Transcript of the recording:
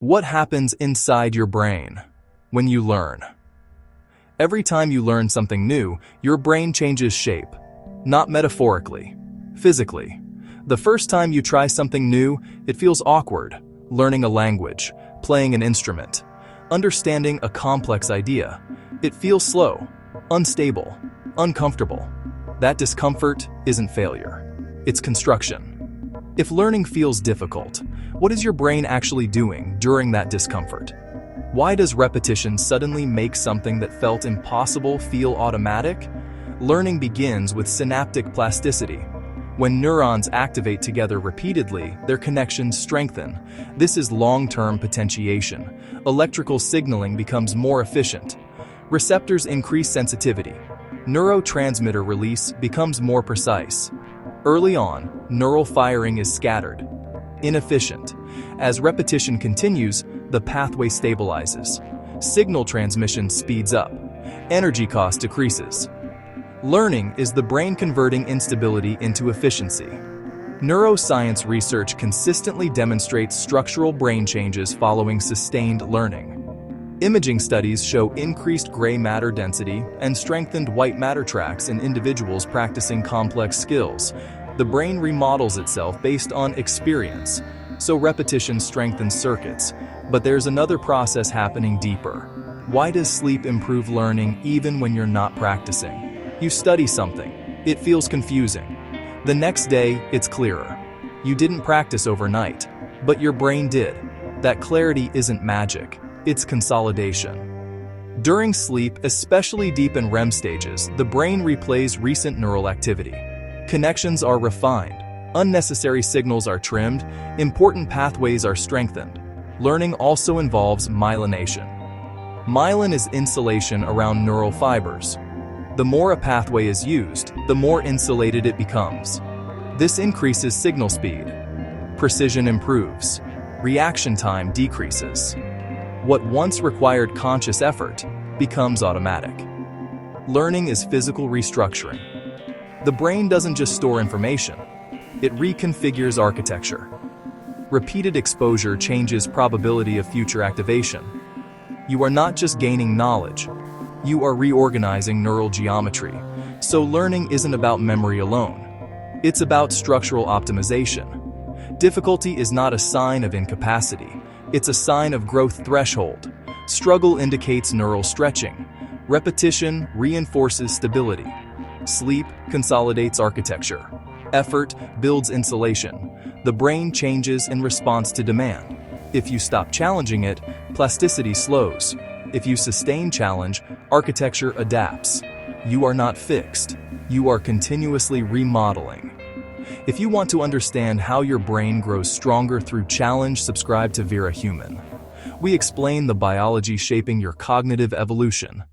What happens inside your brain when you learn? Every time you learn something new, your brain changes shape. Not metaphorically, physically. The first time you try something new, it feels awkward. Learning a language, playing an instrument, understanding a complex idea. It feels slow, unstable, uncomfortable. That discomfort isn't failure. It's construction. If learning feels difficult, what is your brain actually doing during that discomfort? Why does repetition suddenly make something that felt impossible feel automatic? Learning begins with synaptic plasticity. When neurons activate together repeatedly, their connections strengthen. This is long-term potentiation. Electrical signaling becomes more efficient. Receptors increase sensitivity. Neurotransmitter release becomes more precise. Early on, neural firing is scattered, inefficient. As repetition continues, the pathway stabilizes. Signal transmission speeds up. Energy cost decreases. Learning is the brain converting instability into efficiency. Neuroscience research consistently demonstrates structural brain changes following sustained learning. Imaging studies show increased gray matter density and strengthened white matter tracts in individuals practicing complex skills. The brain remodels itself based on experience, so repetition strengthens circuits. But there's another process happening deeper. Why does sleep improve learning even when you're not practicing? You study something, it feels confusing. The next day, it's clearer. You didn't practice overnight, but your brain did. That clarity isn't magic. It's consolidation. During sleep, especially deep in REM stages, the brain replays recent neural activity. Connections are refined, unnecessary signals are trimmed, important pathways are strengthened. Learning also involves myelination. Myelin is insulation around neural fibers. The more a pathway is used, the more insulated it becomes. This increases signal speed. Precision improves. Reaction time decreases. What once required conscious effort becomes automatic. Learning is physical restructuring. The brain doesn't just store information, it reconfigures architecture. Repeated exposure changes probability of future activation. You are not just gaining knowledge, you are reorganizing neural geometry. So learning isn't about memory alone. It's about structural optimization. Difficulty is not a sign of incapacity. It's a sign of growth threshold. Struggle indicates neural stretching. Repetition reinforces stability. Sleep consolidates architecture. Effort builds insulation. The brain changes in response to demand. If you stop challenging it, plasticity slows. If you sustain challenge, architecture adapts. You are not fixed. You are continuously remodeling. If you want to understand how your brain grows stronger through challenge, subscribe to Vera. We explain the biology shaping your cognitive evolution.